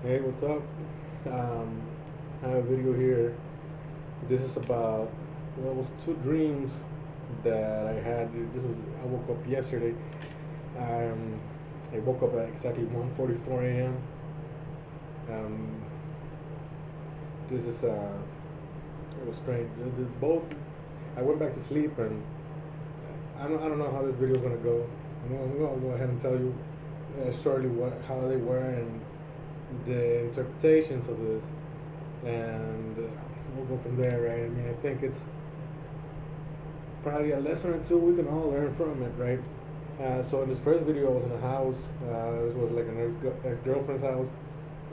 Hey, what's up? I have a video here. This is about, well, it was two dreams that I had. I woke up yesterday. Um, I woke up at exactly 1:44 a.m. Um, this is, it was strange. Both, I went back to sleep and I don't know how this video is going to go. I'm going to go ahead and tell you shortly how they were and the interpretations of this. And we'll go from there, right? I mean, I think it's probably a lesson or two we can all learn from it, right? So in this first video, I was in a house. This was like an ex-girlfriend's house,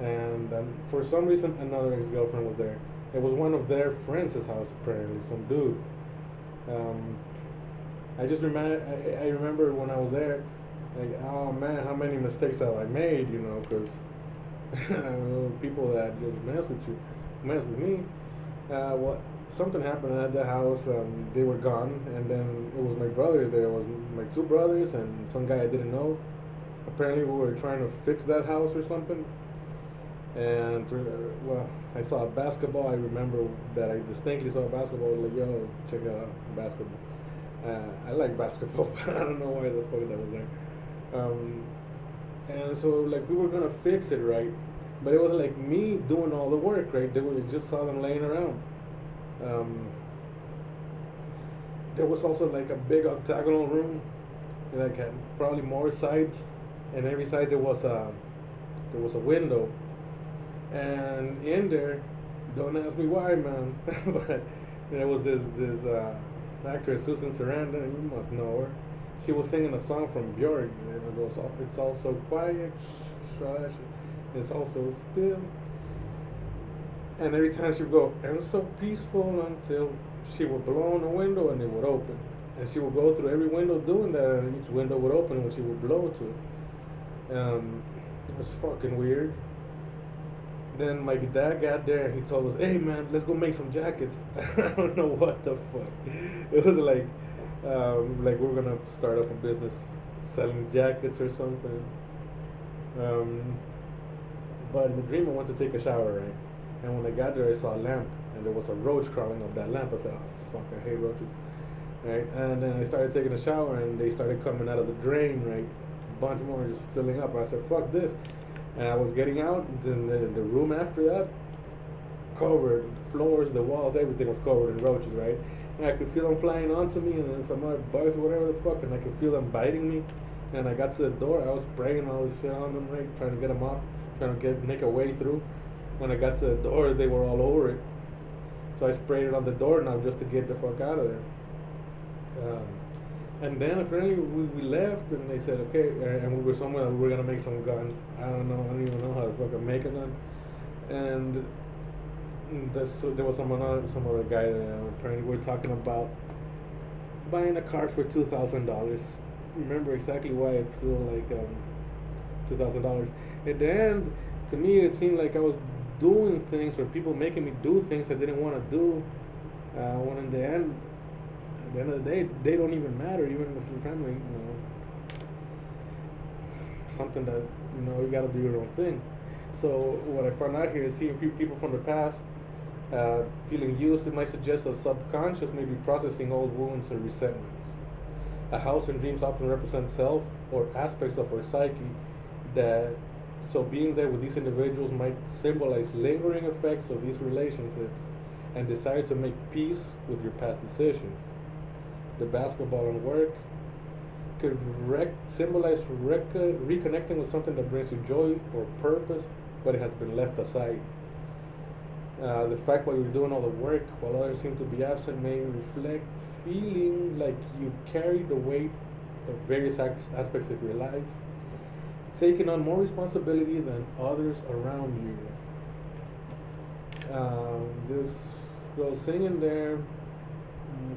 and for some reason, another ex-girlfriend was there. It was one of their friends' house, apparently, some dude. Um, I remember when I was there, like, oh man, how many mistakes have I made? Because people that just mess with me. What Something happened at the house. They were gone, and then it was my brothers. There was my two brothers and some guy I didn't know. Apparently, we were trying to fix that house or something. And well, I saw a basketball. I remember that I distinctly saw a basketball. I was like, yo, check that out, basketball. I like basketball, but I don't know why the fuck that was there. And so like we were gonna fix it, right, but it was like me doing all the work, right. They were just saw them laying around. um, there was also like a big octagonal room, like had probably more sides, and every side there was a window, and in there, don't ask me why, man, but there was this actress Susan Sarandon. You must know her. She was singing a song from Björk, and it goes, "It's also quiet, it's also still." And every time she would go, "And so peaceful," until she would blow on the window and it would open. And she would go through every window doing that, and each window would open when she would blow to it. It was fucking weird. Then my dad got there and he told us, "Hey man, let's go make some jackets." I don't know what the fuck. It was like we're gonna start up a business selling jackets or something. Um, but in the dream, I went to take a shower, right? And when I got there, I saw a lamp, and there was a roach crawling up that lamp. I said, "Oh fuck, I hate roaches." Right? And then I started taking a shower, and they started coming out of the drain, right? A bunch more just filling up. And I said, "Fuck this." And I was getting out, then the room after that, covered, floors, the walls, everything was covered in roaches, right? And I could feel them flying onto me, and then some other bugs, whatever the fuck, and I could feel them biting me. And I got to the door, I was spraying all this shit on them, right? Trying to get them off, trying to make a way through. When I got to the door, they were all over it. So I sprayed it on the door now just to get the fuck out of there. And then apparently we left, and they said, okay, and we were somewhere, we were gonna make some guns. I don't know, I don't even know how to fucking make a gun. And so there was some other guy that apparently we were talking about buying a car for $2,000. Remember exactly why I feel like $2,000. At the end, to me, it seemed like I was doing things or people making me do things I didn't want to do. When in the end, at the end of the day, they don't even matter, even if your family, something that you got to do your own thing. So what I found out here is seeing people from the past feeling used. It might suggest a subconscious may be processing old wounds or resentments. A house in dreams often represents self or aspects of our psyche that, so being there with these individuals might symbolize lingering effects of these relationships and desire to make peace with your past decisions. The basketball and work could symbolize reconnecting with something that brings you joy or purpose, but it has been left aside. The fact while you're doing all the work, while others seem to be absent, may reflect feeling like you've carried the weight of various aspects of your life, taking on more responsibility than others around you. This girl singing there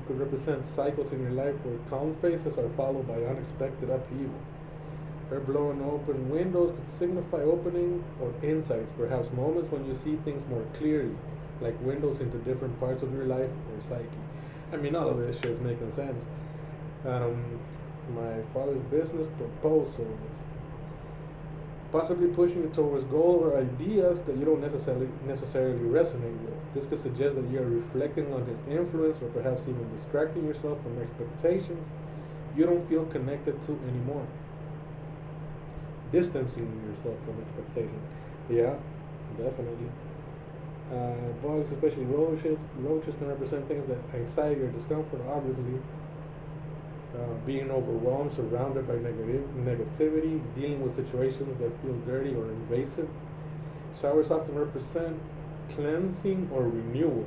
could represent cycles in your life where calm phases are followed by unexpected upheaval. Her blowing open windows could signify opening or insights, perhaps moments when you see things more clearly, like windows into different parts of your life or psyche. I mean, all of this shit's making sense. Um, my father's business proposals. possibly pushing you towards goals or ideas that you don't necessarily resonate with. This could suggest that you are reflecting on his influence or perhaps even distracting yourself from expectations you don't feel connected to anymore. Distancing yourself from expectations. Yeah, definitely. Bugs, especially roaches can represent things that anxiety or discomfort, obviously. Being overwhelmed, surrounded by negativity, dealing with situations that feel dirty or invasive. Showers often represent cleansing or renewal,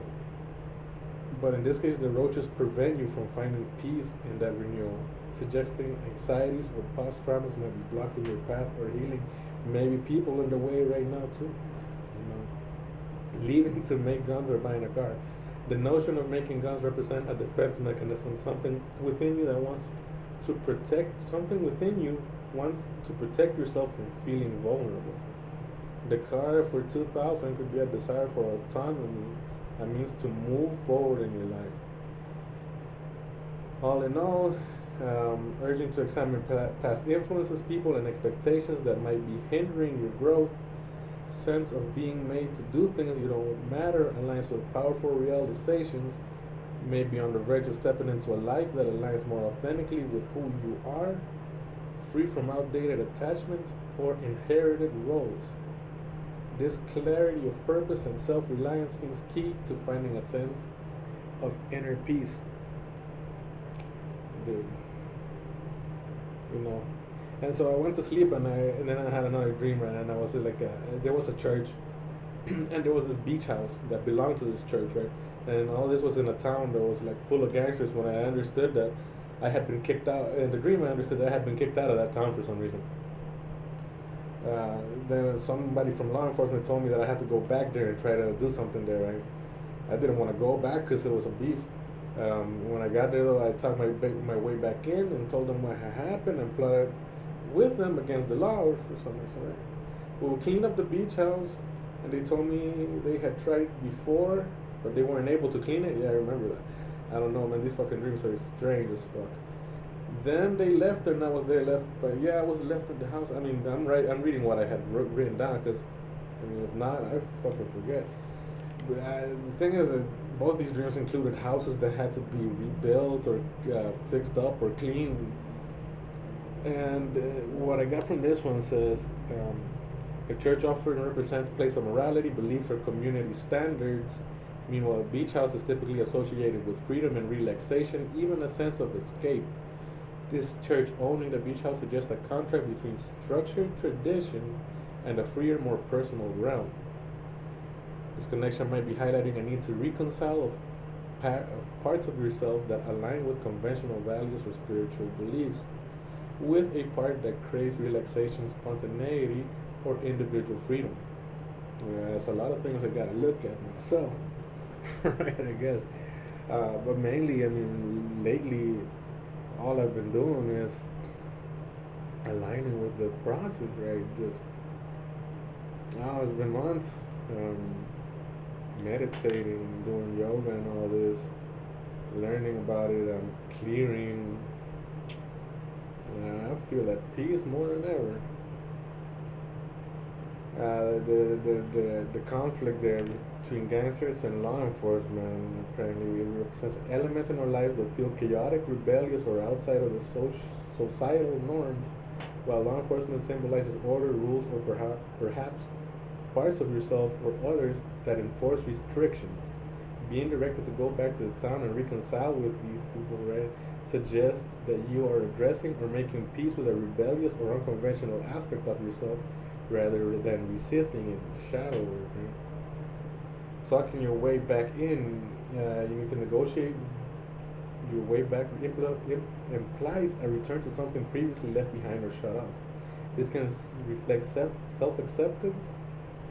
but in this case, the roaches prevent you from finding peace in that renewal, suggesting anxieties or past traumas might be blocking your path or healing. Maybe people in the way right now too. You know, leaving to make guns or buying a car. The notion of making guns represent a defense mechanism, something within you that wants to protect, something within you wants to protect yourself from feeling vulnerable. The car for 2000 could be a desire for autonomy, a means to move forward in your life. All in all, urging to examine past influences, people, and expectations that might be hindering your growth. Sense of being made to do things you don't matter aligns with powerful realizations. You may be on the verge of stepping into a life that aligns more authentically with who you are, free from outdated attachments or inherited roles. This clarity of purpose and self reliance seems key to finding a sense of inner peace. Dude, you know. And so I went to sleep and then I had another dream, right? And I was like, there was a church and there was this beach house that belonged to this church, right? And all this was in a town that was like full of gangsters. When I understood that I had been kicked out in the dream, I understood that I had been kicked out of that town for some reason. Then somebody from law enforcement told me that I had to go back there and try to do something there, right? I didn't want to go back because it was a beef. When I got there, though, I talked my way back in and told them what had happened and plotted with them against the law for some reason. Right? We cleaned up the beach house, and they told me they had tried before, but they weren't able to clean it. Yeah, I remember that. I don't know, man. These fucking dreams are strange as fuck. Then they left, and I was there left. But yeah, I was left at the house. I mean, I'm right. I'm reading what I had written down because, I mean, if not, I fucking forget. But the thing is that both these dreams included houses that had to be rebuilt or fixed up or cleaned. And what I got from this one says, a church offering represents place of morality, beliefs, or community standards. Meanwhile, a beach house is typically associated with freedom and relaxation, even a sense of escape. This church owning the beach house suggests a contract between structured tradition and a freer, more personal realm. This connection might be highlighting a need to reconcile of parts of yourself that align with conventional values or spiritual beliefs, with a part that craves relaxation, spontaneity, or individual freedom. There's a lot of things I gotta look at myself, right? I guess. But mainly, I mean, lately, all I've been doing is aligning with the process, right? Just now it's been months meditating, doing yoga, and all this, learning about it. I'm clearing. I feel at peace more than ever. The conflict there between gangsters and law enforcement apparently represents elements in our lives that feel chaotic, rebellious, or outside of the societal norms, while law enforcement symbolizes order, rules, or perhaps parts of yourself or others that enforce restrictions. Being directed to go back to the town and reconcile with these people, right, suggests that you are addressing or making peace with a rebellious or unconventional aspect of yourself rather than resisting it, shadow work. Right? Talking your way back in, you need to negotiate your way back implies a return to something previously left behind or shut off. This can reflect self acceptance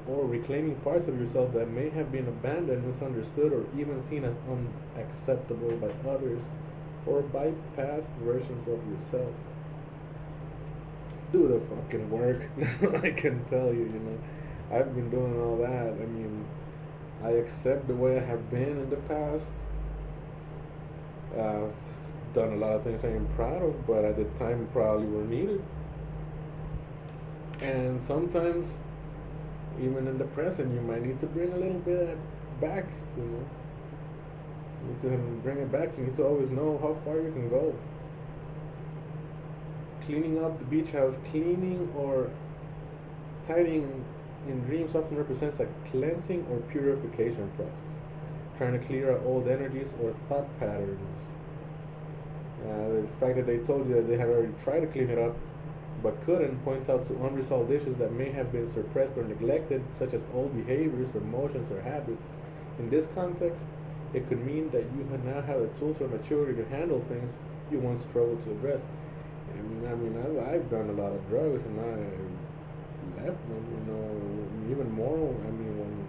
or reclaiming parts of yourself that may have been abandoned, misunderstood, or even seen as unacceptable by others or by past versions of yourself. Do the fucking work. I can tell you, you know. I've been doing all that. I mean, I accept the way I have been in the past. I've done a lot of things I am proud of, but at the time probably were needed. And sometimes, even in the present, you might need to bring a little bit back, you know. You need to bring it back. You need to always know how far you can go. Cleaning up the beach house, cleaning or tidying in dreams often represents a cleansing or purification process, trying to clear out old energies or thought patterns. The fact that they told you that they have already tried to clean it up but couldn't points out to unresolved issues that may have been suppressed or neglected, such as old behaviors, emotions, or habits. In this context, it could mean that you now have the tools or maturity to handle things you once struggled to address. And I mean, I've done a lot of drugs and I left them, you know, even more. I mean,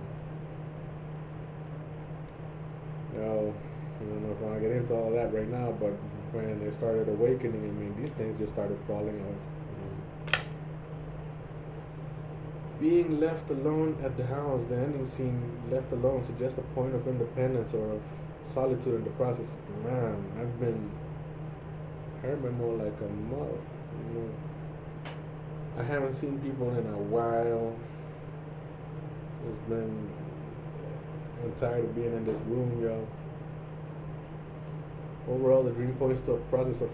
well, I don't know if I want to get into all that right now, but when they started awakening, I mean, these things just started falling off. Being left alone at the house, the ending scene, left alone, suggests a point of independence or of solitude in the process. Man, I've been hermit more like a month. You know, I haven't seen people in a while. It's been. I'm tired of being in this room, yo. Overall, the dream points to a process of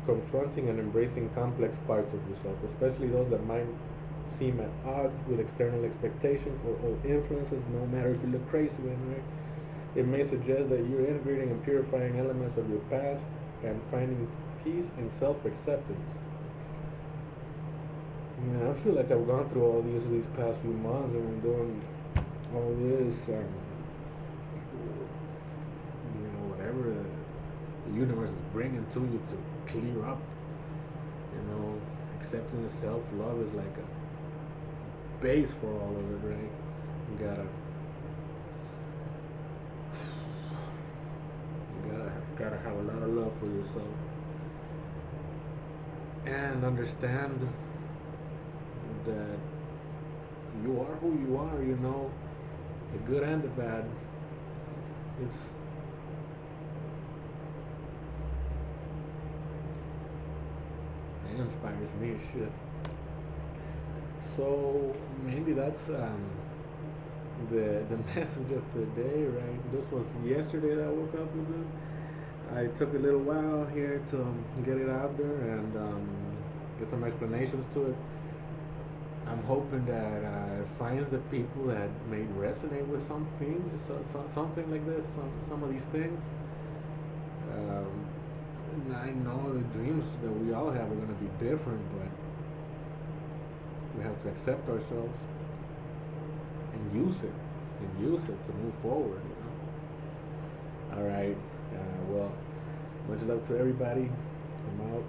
confronting and embracing complex parts of yourself, especially those that might seem at odds with external expectations or old influences, no matter if you look crazy when right? It may suggest that you're integrating and purifying elements of your past and finding peace and self-acceptance. Man, I feel like I've gone through all these past few months and I'm doing all this, you know, whatever the universe is bringing to you to clear up. You know, accepting and self-love is like a base for all of it, right? You gotta have a lot of love for yourself and understand that you are who you are. You know, the good and the bad. It's it inspires me as shit. So maybe that's the message of today, right? This was yesterday that I woke up with this. I took a little while here to get it out there and get some explanations to it. I'm hoping that it finds the people that may resonate with something, something like this, some of these things. I know the dreams that we all have are going to be different, but we have to accept ourselves and use it to move forward. You know. All right. Well, much love to everybody. I'm out.